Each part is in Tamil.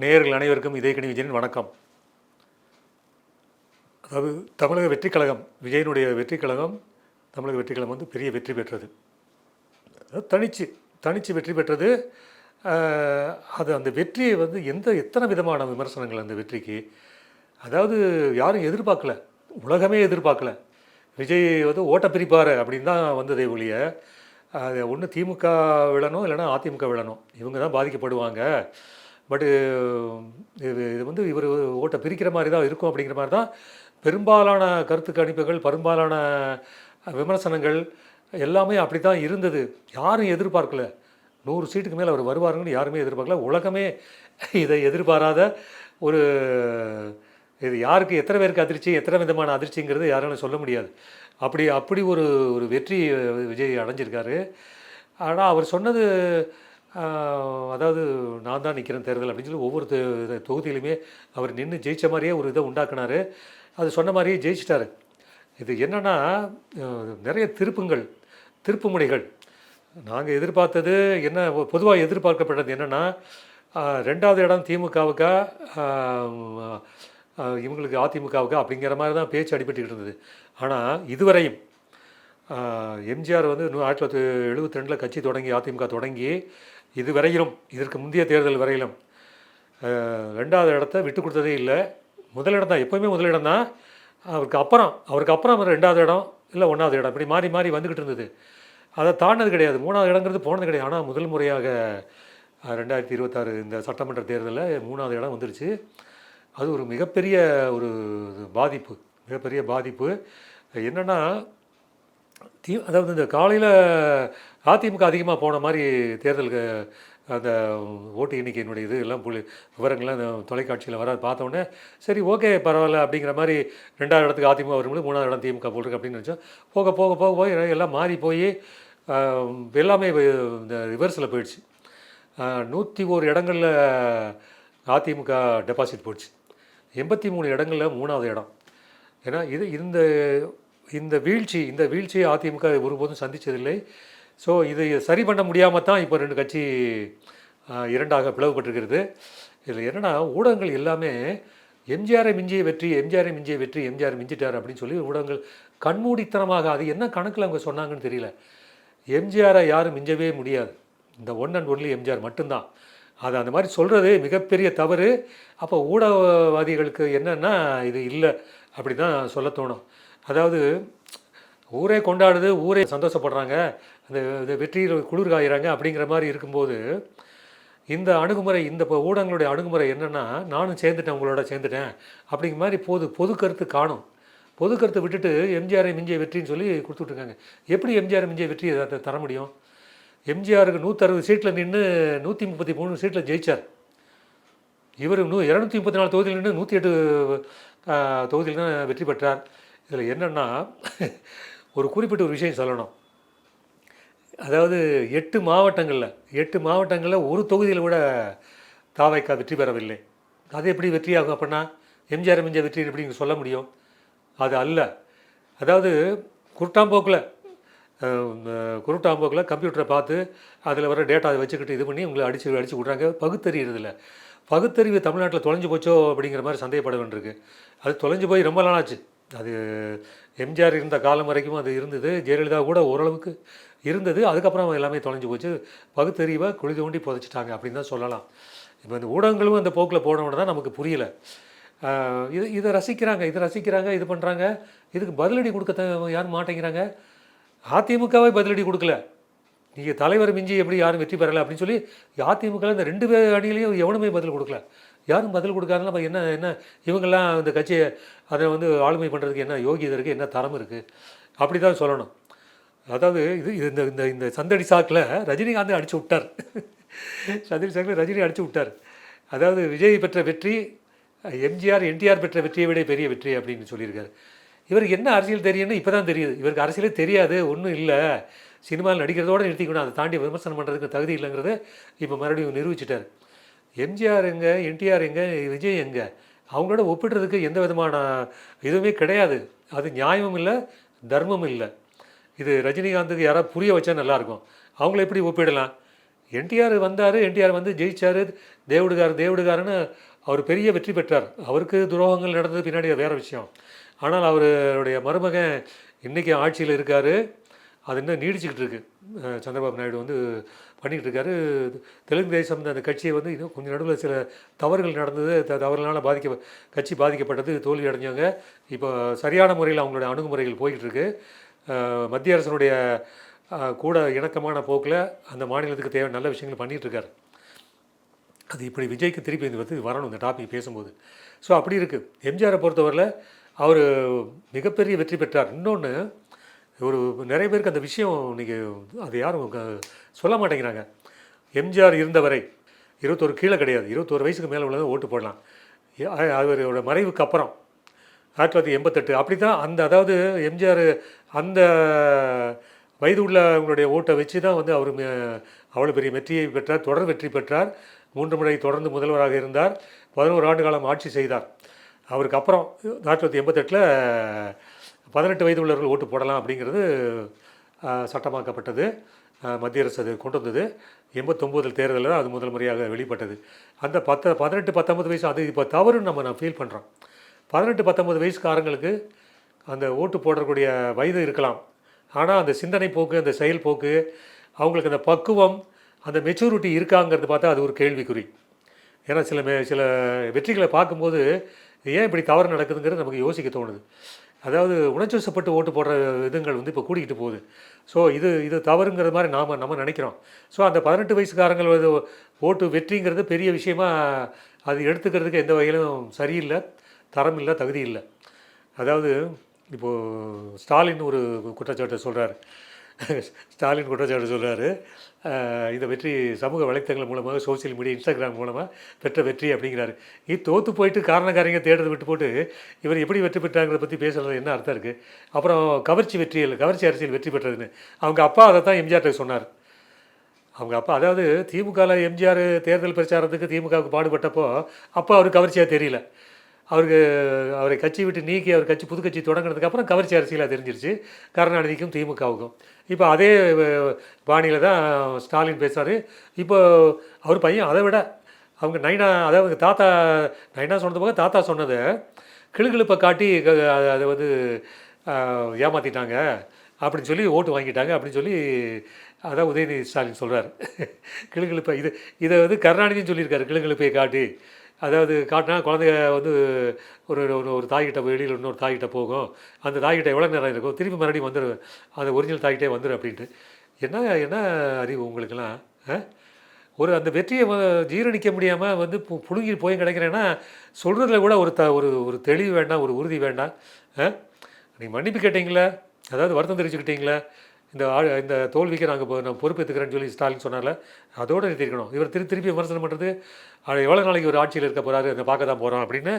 நேயர்கள் அனைவருக்கும் இதயக்கனி விஜயன் வணக்கம். அதாவது தமிழக வெற்றிக் கழகம், விஜயனுடைய வெற்றிக் கழகம், தமிழக வெற்றிக் கழகம் வந்து பெரிய வெற்றி பெற்றது. தனிச்சு வெற்றி பெற்றது. அது அந்த வெற்றியை வந்து எத்தனை விதமான விமர்சனங்கள் அந்த வெற்றிக்கு. அதாவது யாரும் எதிர்பார்க்கல, உலகமே எதிர்பார்க்கல. விஜய் வந்து ஓட்ட பிரிப்பார் அப்படின்னு தான் வந்ததே ஒழிய, அது ஒன்று திமுக விழணும், இல்லைன்னா அதிமுக விழணும், இவங்க தான் பாதிக்கப்படுவாங்க. பட்டு இது வந்து இவர் ஓட்டை பிரிக்கிற மாதிரி தான் இருக்கும் அப்படிங்கிற மாதிரி தான் பெரும்பாலான கருத்து கணிப்புகள், பெரும்பாலான விமர்சனங்கள் எல்லாமே அப்படி தான் இருந்தது. யாரும் எதிர்பார்க்கல 100 சீட்டுக்கு மேலே அவர் வருவாருன்னு யாருமே எதிர்பார்க்கல. உலகமே இதை எதிர்பாராத ஒரு இது யாருக்கு எத்தனை பேருக்கு அதிர்ச்சி, எத்தனை விதமான அதிர்ச்சிங்கிறது யாராலும் சொல்ல முடியாது. அப்படி ஒரு ஒரு வெற்றி விஜய் அடைஞ்சிருக்காரு. ஆனால் அவர் சொன்னது, அதாவது நான் தான் நிற்கிறேன் தேர்தல் அப்படின்னு சொல்லி ஒவ்வொரு தொகுதியிலுமே அவர் நின்று ஜெயித்த மாதிரியே ஒரு இதை உண்டாக்குனார். அது சொன்ன மாதிரியே ஜெயிச்சிட்டாரு. இது என்னென்னா, நிறைய திருப்பு முனைகள். நாங்கள் எதிர்பார்த்தது என்ன, பொதுவாக எதிர்பார்க்கப்பட்டது என்னென்னா, 2வது இடம் திமுகவுக்கா இவங்களுக்கு அதிமுகவுக்கா அப்படிங்கிற மாதிரி தான் பேச்சு அடிபட்டுக்கிட்டு இருந்தது. ஆனால் இதுவரையும் எம்ஜிஆர் வந்து 1972 கட்சி தொடங்கி, அதிமுக தொடங்கி இதுவரையிலும், இதற்கு முந்தைய தேர்தல் வரையிலும் 2வது இடத்த விட்டு கொடுத்ததே இல்லை. முதலிடம் தான், எப்போயுமே முதலிடம் தான். அவருக்கு அப்புறம் 2வது இடம் இல்லை 1வது இடம், இப்படி மாறி மாறி வந்துக்கிட்டு இருந்தது. அதை தாண்டது கிடையாது. 3வது இடங்கிறது போனது கிடையாது. ஆனால் முதல் முறையாக 2026 இந்த சட்டமன்ற தேர்தலில் 3வது இடம் வந்துடுச்சு. அது ஒரு மிகப்பெரிய பாதிப்பு. என்னென்னா, அதாவது இந்த காலையில் அதிமுக அதிகமாக போன மாதிரி தேர்தலுக்கு அந்த ஓட்டு எண்ணிக்கையினுடைய இது எல்லாம் விவரங்கள்லாம் இந்த தொலைக்காட்சியில் வர பார்த்தோன்னே, சரி ஓகே பரவாயில்ல அப்படிங்கிற மாதிரி 2வது இடத்துக்கு அதிமுக வரும்போது 3வது இடம் திமுக போட்டிருக்கு அப்படின்னு நினச்சோம். போக எல்லாம் மாறி போய் எல்லாமே இந்த ரிவர்ஸில் போயிடுச்சு. 101 இடங்களில் அதிமுக டெபாசிட் போயிடுச்சு. 83 இடங்களில் 3வது இடம். ஏன்னா இந்த வீழ்ச்சியை அதிமுக ஒருபோதும் சந்தித்ததில்லை. ஸோ இதை சரி பண்ண முடியாமல் தான் இப்போ 2 கட்சி 2ஆக பிளவுபட்டிருக்கிறது. இதில் என்னென்னா, ஊடகங்கள் எல்லாமே எம்ஜிஆரை மிஞ்சிய வெற்றி, எம்ஜிஆர் மிஞ்சிட்டார் அப்படின்னு சொல்லி ஊடகங்கள் கண்மூடித்தனமாக, அது என்ன கணக்கில் அவங்க சொன்னாங்கன்னு தெரியல, எம்ஜிஆரை யாரும் மிஞ்சவே முடியாது, இந்த ஒன் அண்ட் ஒன்லி எம்ஜிஆர் மட்டும்தான். அது அந்த மாதிரி சொல்கிறது மிகப்பெரிய தவறு. அப்போ ஊடகவாதிகளுக்கு என்னென்னா, இது இல்லை அப்படி தான் சொல்ல தோணும். அதாவது ஊரே கொண்டாடுது, ஊரே சந்தோஷப்படுறாங்க, அந்த வெற்றியில் குளிர் காயிறாங்க அப்படிங்கிற மாதிரி இருக்கும்போது, இந்த அணுகுமுறை, இந்த ஊடகங்களுடைய அணுகுமுறை என்னென்னா, நானும் உங்களோட சேர்ந்துட்டேன் அப்படிங்கிற மாதிரி பொது கருத்து காணும். பொது கருத்தை விட்டுட்டு எம்ஜிஆரை மிஞ்சிய வெற்றின்னு சொல்லி கொடுத்துட்ருக்காங்க. எப்படி எம்ஜிஆரை மிஞ்சிய வெற்றி அதை தர முடியும்? எம்ஜிஆருக்கு 160 சீட்டில் நின்று 133 சீட்டில் ஜெயித்தார். இவர் 234 தொகுதியில் நின்று 108 தொகுதியில் தான் வெற்றி பெற்றார். இதில் என்னென்னா, ஒரு குறிப்பிட்ட ஒரு விஷயம் சொல்லணும். அதாவது 8 மாவட்டங்களில் ஒரு தொகுதியில் கூட தாவைக்கா வெற்றி பெறவில்லை. அது எப்படி வெற்றியாகும்? அப்படின்னா எம்ஜிஆர் மிஞ்ச வெற்றி எப்படி சொல்ல முடியும்? அது அல்ல. அதாவது குருட்டாம்போக்கில் கம்ப்யூட்டரை பார்த்து அதில் வர டேட்டாவை வச்சுக்கிட்டு இது பண்ணி உங்களை அடித்து விட்றாங்க. பகுத்தறிவு தமிழ்நாட்டில் தொலைஞ்சு போச்சோ அப்படிங்கிற மாதிரி சந்தேகப்பட வேண்டியிருக்கு. அது தொலைஞ்சு போய் ரொம்ப நாளாச்சு. அது எம்ஜிஆர் இருந்த காலம் வரைக்கும் அது இருந்தது. ஜெயலலிதா கூட ஓரளவுக்கு இருந்தது. அதுக்கப்புறம் எல்லாமே தொலைஞ்சு போச்சு. பகுத்தறிவை குழி தோண்டி புதைச்சிட்டாங்க அப்படின்னு தான் சொல்லலாம். இப்போ இந்த ஊடகங்களும் அந்த போக்கில் போனவொன்னு தான் நமக்கு புரியலை. இதை ரசிக்கிறாங்க, இது பண்ணுறாங்க. இதுக்கு பதிலடி கொடுக்க யாரும் மாட்டேங்கிறாங்க. அதிமுகவே பதிலடி கொடுக்கல. நீங்கள் தலைவர் மிஞ்சி எப்படி யாரும் வெற்றி பெறலை அப்படின்னு சொல்லி அதிமுக இந்த 2 அணியிலையும் எவனுமே பதில் கொடுக்கல. யாரும் பதில் கொடுக்காதனால என்ன இவங்கெல்லாம் இந்த கட்சியை அதை வந்து ஆளுமை பண்ணுறதுக்கு என்ன யோகியதை இருக்குது, என்ன தரம் இருக்குது அப்படி தான் சொல்லணும். அதாவது இந்த சந்தடி சாக்கில் ரஜினிகாந்த் அடித்து விட்டார். ரஜினி அடித்து விட்டார். அதாவது விஜய் பெற்ற வெற்றி என்டிஆர் பெற்ற வெற்றியை விட பெரிய வெற்றி அப்படின்னு சொல்லியிருக்காரு. இவருக்கு என்ன அரசியல் தெரியும்னு இப்போ தான் தெரியுது. இவருக்கு அரசியலே தெரியாது, ஒன்றும் இல்லை, சினிமாவில் நடிக்கிறதோடு நிறுத்திக்கணும், அதை தாண்டி விமர்சனம் பண்ணுறதுக்கு தகுதி இல்லைங்கிறத இப்போ மறுபடியும் நிரூபிச்சிட்டார். எம்ஜிஆர் எங்கே, என்டிஆர் எங்கே, விஜய் எங்கே, அவங்களோட ஒப்பிடுறதுக்கு எந்த விதமான இதுவுமே கிடையாது. அது நியாயமும் இல்லை, தர்மமும் இல்லை. இது ரஜினிகாந்துக்கு யாராவது புரிய வச்சா நல்லாயிருக்கும். அவங்கள எப்படி ஒப்பிடலாம்? என்டிஆர் வந்தார், என்டிஆர் வந்து ஜெயிச்சார், தேவடுகாருன்னு அவர் பெரிய வெற்றி பெற்றார். அவருக்கு துரோகங்கள் நடந்தது பின்னாடி வேறு விஷயம். ஆனால் அவருடைய மருமகன் இன்றைக்கி ஆட்சியில் இருக்கார். அது இன்னும் நீடிச்சுக்கிட்டு இருக்குது. சந்திரபாபு நாயுடு வந்து பண்ணிக்கிட்டு இருக்காரு. தெலுங்கு தேசம் அந்த கட்சியை வந்து இன்னும் கொஞ்சம் நடுவில் சில தவறுகள் நடந்தது. தவறுகளால் கட்சி பாதிக்கப்பட்டது, தோல்வி அடைஞ்சவங்க. இப்போ சரியான முறையில் அவங்களுடைய அணுகுமுறைகள் போய்கிட்டு இருக்கு. மத்திய அரசனுடைய கூட இணக்கமான போக்கில் அந்த மாநிலத்துக்கு தேவை நல்ல விஷயங்கள் பண்ணிகிட்ருக்காரு. அது இப்படி விஜய்க்கு திருப்பி இந்த வந்து வரணும் இந்த டாபிக் பேசும்போது. ஸோ அப்படி இருக்குது. எம்ஜிஆரை பொறுத்தவரையில் அவர் மிகப்பெரிய வெற்றி பெற்றார். இன்னொன்று, ஒரு நிறைய பேருக்கு அந்த விஷயம் இன்றைக்கி அது யாரும் சொல்ல மாட்டேங்கிறாங்க. எம்ஜிஆர் இருந்தவரை 21 கீழே கிடையாது, 21 வயசுக்கு மேலே உள்ளதான் ஓட்டு போடலாம். அவரோட மறைவுக்கு அப்புறம் 1988 அப்படி தான் அதாவது எம்ஜிஆர் அந்த வயது உள்ளவங்களுடைய ஓட்டை வச்சு தான் வந்து அவர் அவ்வளோ பெரிய வெற்றியை பெற்றார், தொடர் வெற்றி பெற்றார். 3 முறை தொடர்ந்து முதல்வராக இருந்தார். 11 ஆண்டு காலம் ஆட்சி செய்தார். அவருக்கு அப்புறம் 1988 18 வயது உள்ளவர்கள் ஓட்டு போடலாம் அப்படிங்கிறது சட்டமாக்கப்பட்டது. மத்திய அரசு அது கொண்டு வந்தது. 89 தேர்தலில் அது முதல் முறையாக வெளிப்பட்டது. அந்த 18 19 வயசு அது இப்போ தவறுன்னு நான் ஃபீல் பண்ணுறோம். 18 19 வயசுக்காரங்களுக்கு அந்த ஓட்டு போடக்கூடிய வயது இருக்கலாம். ஆனால் அந்த சிந்தனை போக்கு, அந்த செயல் போக்கு, அவங்களுக்கு அந்த பக்குவம், அந்த மெச்சூரிட்டி இருக்காங்கிறது பார்த்தா அது ஒரு கேள்விக்குறி. ஏன்னா சில வெற்றிகளை பார்க்கும்போது ஏன் இப்படி தவறு நடக்குதுங்கிறது நமக்கு யோசிக்க தோணுது. அதாவது உணர்ச்சிவசப்பட்டு ஓட்டு போடுற இதுங்கள் வந்து இப்போ கூடிக்கிட்டு போகுது. ஸோ இது தவறுங்கிறது மாதிரி நம்ம நினைக்கிறோம். ஸோ அந்த 18 வயசுக்காரங்கள் ஓட்டு வெற்றிங்கிறது பெரிய விஷயமா அது எடுத்துக்கிறதுக்கு எந்த வகையிலும் சரியில்லை, தரம் இல்லை, தகுதி இல்லை. அதாவது இப்போது ஸ்டாலின் ஒரு குற்றச்சாட்டை சொல்கிறார். இந்த வெற்றி சமூக வலைத்தளங்கள் மூலமாக, சோசியல் மீடியா, இன்ஸ்டாகிராம் மூலமாக பெற்ற வெற்றி அப்படிங்கிறாரு. தோற்று போயிட்டு காரணக்காரங்க தேடுறது விட்டு போட்டு இவர் எப்படி வெற்றி பெற்றாங்கிறத பற்றி பேசுகிறது என்ன அர்த்தம் இருக்குது? அப்புறம் கவர்ச்சி அரசியல் வெற்றி பெற்றதுன்னு அவங்க அப்பா அதை தான் எம்ஜிஆர்ட்ட சொன்னார். அவங்க அப்பா, அதாவது திமுகவில் எம்ஜிஆர் தேர்தல் பிரச்சாரத்துக்கு திமுகவுக்கு பாடுபட்டப்போ அப்போ அவருக்கு கவர்ச்சியாக தெரியல. அவரை கட்சி விட்டு நீக்கி அவர் புது கட்சி தொடங்கினதுக்கப்புறம் கவர்ச்சி அரசியலாக தெரிஞ்சிருச்சு கருணாநிதிக்கும் திமுகவுக்கும். இப்போ அதே பாணியில் தான் ஸ்டாலின் பேசுகிறார். இப்போ அவர் பையன் அதை விட அவங்க அதாவது நைனா சொன்னது போக தாத்தா சொன்னதை கிளுகிழுப்பை காட்டி அதை வந்து ஏமாற்றிட்டாங்க அப்படின்னு சொல்லி ஓட்டு வாங்கிட்டாங்க அப்படின்னு சொல்லி அதான் உதயநிதி ஸ்டாலின் சொல்கிறார். கிளுகிழுப்பை இதை வந்து கருணாநிதியும் சொல்லியிருக்காரு. கிளுகிழுப்பையை காட்டி, அதாவது காட்டினா குழந்தைய வந்து ஒரு தாய்கிட்ட வெளியில் இன்னொரு தாய்கிட்ட போகும், அந்த தாய்கிட்ட எவ்வளோ நேரம் இருக்கும், திருப்பி மறுபடியும் வந்துடும், அந்த ஒரிஜினல் தாய்கிட்டே வந்துடும் அப்படின்ட்டு. என்ன அறிவு உங்களுக்கெல்லாம்? அந்த வெற்றியை ஜீரணிக்க முடியாமல் வந்து புழுங்கி போய் கிடைக்கிறேன்னா சொல்கிறதுல கூட ஒரு தெளிவு வேண்டாம், ஒரு உறுதி வேண்டாம். நீங்கள் மன்னிப்பு கேட்டீங்களா, அதாவது வருத்தம் தெரிவிச்சுக்கிட்டீங்களா, இந்த தோல்விக்கு நான் பொறுப்பேற்றுக்கிறேன்னு சொல்லி ஸ்டாலின் சொன்னால அதோடு நிறுத்திருக்கணும். இவர் திருப்பி விமர்சனம் பண்ணுறது எவ்வளோ நாளைக்கு ஒரு ஆட்சியில் இருக்க போகிறாரு, அதை பார்க்க தான் போகிறோம் அப்படின்னு.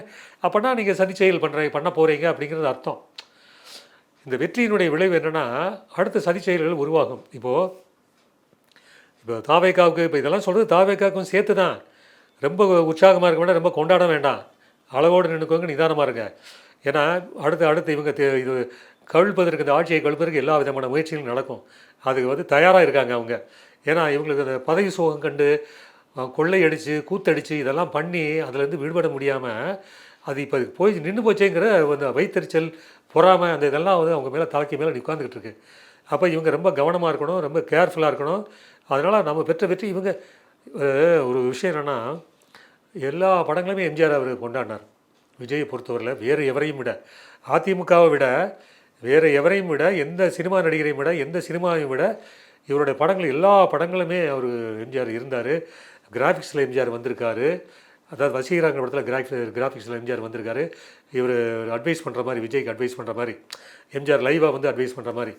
அப்படின்னா நீங்கள் சதி செயல் பண்ண போகிறீங்க அப்படிங்கிறது அர்த்தம். இந்த வெற்றியினுடைய விளைவு என்னென்னா அடுத்த சதி செயல்கள் உருவாகும். இப்போ தாவேக்காவுக்கு இப்போ இதெல்லாம் சொல்கிறது தாவேக்காவுக்கும் சேர்த்து தான். ரொம்ப உற்சாகமாக இருக்க வேண்டாம், ரொம்ப கொண்டாட வேண்டாம், அளவோடு நின்றுக்கோங்க, நிதானமாக இருங்க. ஏன்னா அடுத்து இவங்க இது கவிழ்ப்பதற்கு, இந்த ஆட்சியை கவிழ்ப்பதற்கு எல்லா விதமான முயற்சிகளும் நடக்கும். அதுக்கு வந்து தயாராக இருக்காங்க அவங்க. ஏன்னா இவங்களுக்கு அந்த பதவி சோகம் கண்டு கொள்ளையடித்து கூத்தடித்து இதெல்லாம் பண்ணி அதுலேருந்து விடுபட முடியாமல் அது இப்போ போய் நின்று போச்சேங்கிற அந்த வைத்தறிச்சல், பொறாமை, அந்த இதெல்லாம் வந்து அவங்க மேலே தலைக்கு மேலே உட்காந்துக்கிட்டு இருக்கு. அப்போ இவங்க ரொம்ப கவனமாக இருக்கணும், ரொம்ப கேர்ஃபுல்லாக இருக்கணும். அதனால் நம்ம பெற்ற வெற்றி இவங்க ஒரு விஷயம் என்னென்னா எல்லா படங்களுமே எம்ஜிஆர் அவர் கொண்டாடினார். விஜயை பொறுத்தவரையில் வேறு எவரையும் விட, அதிமுகவை விட, வேறு எவரையும் விட, எந்த சினிமா நடிகரையும் விட, எந்த சினிமாவையும் விட இவருடைய படங்கள் எல்லா படங்களுமே அவர் எம்ஜிஆர் இருந்தார். கிராஃபிக்ஸில் எம்ஜிஆர் வந்திருக்காரு. அதாவது வசீகராங்கிற படத்தில் கிராஃபிக்ஸில் எம்ஜிஆர் வந்திருக்காரு. இவர் அட்வைஸ் பண்ணுற மாதிரி, விஜய்க்கு அட்வைஸ் பண்ணுற மாதிரி, எம்ஜிஆர் லைவாக வந்து அட்வைஸ் பண்ணுற மாதிரி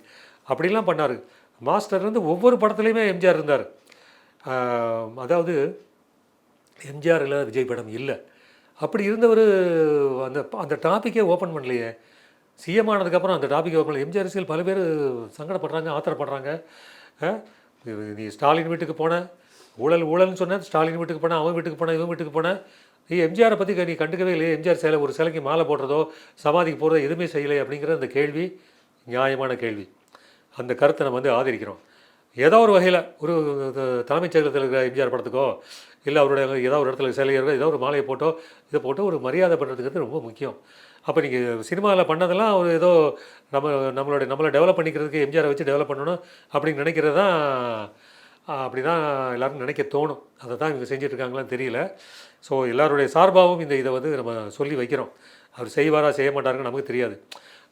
அப்படிலாம் பண்ணார். மாஸ்டர் வந்து ஒவ்வொரு படத்துலையுமே எம்ஜிஆர் இருந்தார். அதாவது எம்ஜிஆர் இல்லை விஜய் படம் இல்லை. அப்படி இருந்தவர் அந்த டாப்பிக்கே ஓப்பன் பண்ணலையே. சிஎம் ஆனதுக்கப்புறம் அந்த டாபிக் ஓப்பன். எம்ஜிஆர் அரசியல் பல பேர் சங்கடப்படுறாங்க, ஆத்திரப்படுறாங்க. நீ ஸ்டாலின் வீட்டுக்கு போனேன், ஊழல்னு சொன்னேன், ஸ்டாலின் வீட்டுக்கு போனேன், அவன் வீட்டுக்கு போனேன், இவன் வீட்டுக்கு போனேன், நீ எம்ஜிஆரை பற்றி நீ கண்டுக்கவே இல்லையே, எம்ஜிஆர் ஒரு சிலைக்கு மாலை போடுறதோ சமாதிக்கு போகிறதோ எதுவுமே செய்யலை அப்படிங்கிற அந்த கேள்வி நியாயமான கேள்வி. அந்த கருத்தை நம்ம வந்து ஆதரிக்கிறோம். ஏதோ ஒரு வகையில் ஒரு தலைமைச் செயலகத்தில் இருக்கிற எம்ஜிஆர் படத்துக்கோ இல்லை அவருடைய ஏதோ ஒரு இடத்துல சிலை ஏதோ ஒரு மாலையை போட்டோ இதை போட்டு ஒரு மரியாதை பண்ணுறதுக்கு ரொம்ப முக்கியம். அப்போ நீங்கள் சினிமாவில் பண்ணதெல்லாம் ஒரு ஏதோ நம்மளை டெவலப் பண்ணிக்கிறதுக்கு எம்ஜிஆரை வச்சு டெவலப் பண்ணணும் அப்படின்னு நினைக்கிறது தான், அப்படி தான் எல்லோரும் நினைக்க தோணும். அதை தான் இவங்க செஞ்சிட்ருக்காங்களான்னு தெரியல. ஸோ எல்லாருடைய சார்பாகவும் இதை வந்து நம்ம சொல்லி வைக்கிறோம். அவர் செய்வாரா செய்ய மாட்டாருன்னு நமக்கு தெரியாது.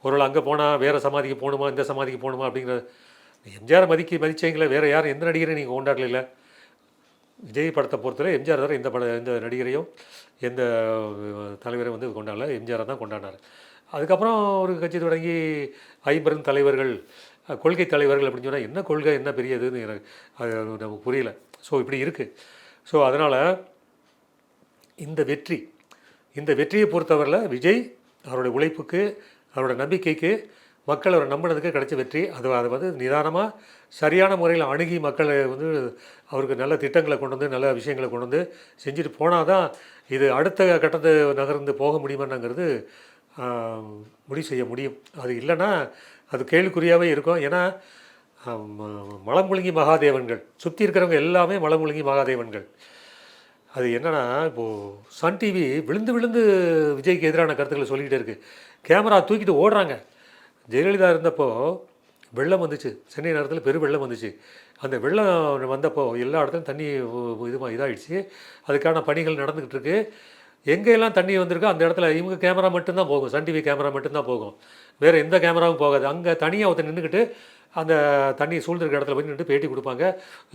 ஒருவேளை அங்கே போனால் வேறு சமாதிக்கு போகணுமா இந்த சமாதிக்கு போகணுமா அப்படிங்கிற எம்ஜிஆரை மதிச்சவங்கள வேறு யாரும் எந்த நடிகரையும் நீங்கள் கொண்டாடல. விஜய் படத்தை பொறுத்தவரை எம்ஜிஆர் தவிர எந்த நடிகரையும் எந்த தலைவரையும் வந்து கொண்டாடல, எம்ஜிஆரை தான் கொண்டாடினார். அதுக்கப்புறம் ஒரு கட்சி தொடங்கி ஐம்பெரும் தலைவர்கள், கொள்கை தலைவர்கள் அப்படின்னு சொன்னால் என்ன கொள்கை என்ன பெரியதுன்னு எனக்கு அது நமக்கு புரியல. ஸோ இப்படி இருக்குது. ஸோ அதனால் இந்த வெற்றியை பொறுத்தவரையில் விஜய் அவருடைய உழைப்புக்கு, அவரோட நம்பிக்கைக்கு, மக்கள் அவரை நம்பினதுக்கு கிடைச்ச வெற்றி. அதை வந்து நிதானமாக சரியான முறையில் அணுகி மக்களை வந்து அவருக்கு நல்ல திட்டங்களை கொண்டு வந்து நல்ல விஷயங்களை கொண்டு வந்து செஞ்சுட்டு போனால் தான் இது அடுத்த கட்டத்தை நகர்ந்து போக முடியுமாங்கிறது முடிவு செய்ய முடியும். அது இல்லைன்னா அது கேள்விக்குறியாகவே இருக்கும். ஏன்னா மலமுழுங்கி மகாதேவன்கள் சுற்றி இருக்கிறவங்க எல்லாமே மலமுழுங்கி மகாதேவன்கள். அது என்னென்னா இப்போது சன் டிவி விழுந்து விஜய்க்கு எதிரான கருத்துக்களை சொல்லிக்கிட்டே இருக்குது. கேமரா தூக்கிட்டு ஓடுறாங்க. ஜெயலலிதா இருந்தப்போ வெள்ளம் வந்துச்சு, சென்னை நேரத்தில் பெரு வெள்ளம் வந்துச்சு. அந்த வெள்ளம் வந்தப்போ எல்லா இடத்துலையும் தண்ணி இதாகிடுச்சு. அதுக்கான பணிகள் நடந்துக்கிட்டு இருக்குது. எங்கெல்லாம் தண்ணி வந்திருக்கோ அந்த இடத்துல இவங்க கேமரா மட்டும்தான் போகும், சன் டிவி கேமரா மட்டும்தான் போகும், வேறு எந்த கேமராவும் போகாது. அங்கே தனியாக ஒருத்தர் நின்றுக்கிட்டு அந்த தண்ணி சூழ்ந்திருக்க இடத்துல போய் நின்று பேட்டி கொடுப்பாங்க.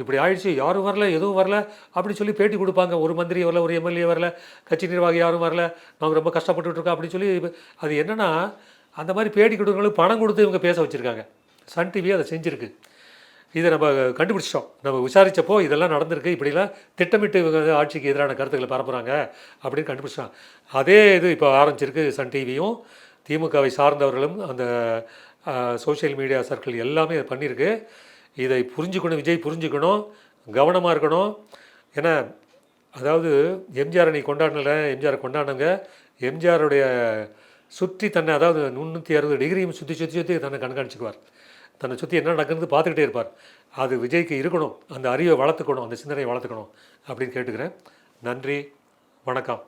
இப்படி ஆயிடுச்சு, யாரும் வரல, எதுவும் வரல அப்படி சொல்லி பேட்டி கொடுப்பாங்க. ஒரு மந்திரி வரல, ஒரு எம்எல்ஏ வரல, கட்சி நிர்வாகி யாரும் வரல, நாங்கள் ரொம்ப கஷ்டப்பட்டுருக்கோம் அப்படின்னு சொல்லி. அது என்னென்னா அந்த மாதிரி பேட்டி கொடுக்குறவங்களுக்கு பணம் கொடுத்து இவங்க பேச வச்சுருக்காங்க. சன் டிவி அதை செஞ்சுருக்கு. இதை நம்ம கண்டுபிடிச்சிட்டோம். நம்ம விசாரித்தப்போ இதெல்லாம் நடந்திருக்கு, இப்படிலாம் திட்டமிட்டு இவங்க ஆட்சிக்கு எதிரான கருத்துக்களை பரப்புகிறாங்க அப்படின்னு கண்டுபிடிச்சிட்டோம். அதே இது இப்போ ஆரம்பிச்சிருக்கு. சன் டிவியும் திமுகவை சார்ந்தவர்களும் அந்த சோஷியல் மீடியா சர்க்கிள் எல்லாமே அதை பண்ணியிருக்கு. இதை புரிஞ்சுக்கணும், விஜய் புரிஞ்சுக்கணும், கவனமாக இருக்கணும். ஏன்னா அதாவது எம்ஜிஆரை நீ கொண்டாடல, எம்ஜிஆரை கொண்டாடுங்க. எம்ஜிஆருடைய சுற்றி தன்னை, அதாவது 360 டிகிரியும் சுற்றி தன்னை கண்காணிச்சுக்குவார். தன்னை சுற்றி என்ன நடக்குதுன்னு பார்த்துக்கிட்டே இருப்பார். அது விஜய்க்கு இருக்கணும். அந்த அறிவை வளர்த்துக்கணும், அந்த சிந்தனையை வளர்த்துக்கணும் அப்படின்னு கேட்டுக்கிறேன். நன்றி, வணக்கம்.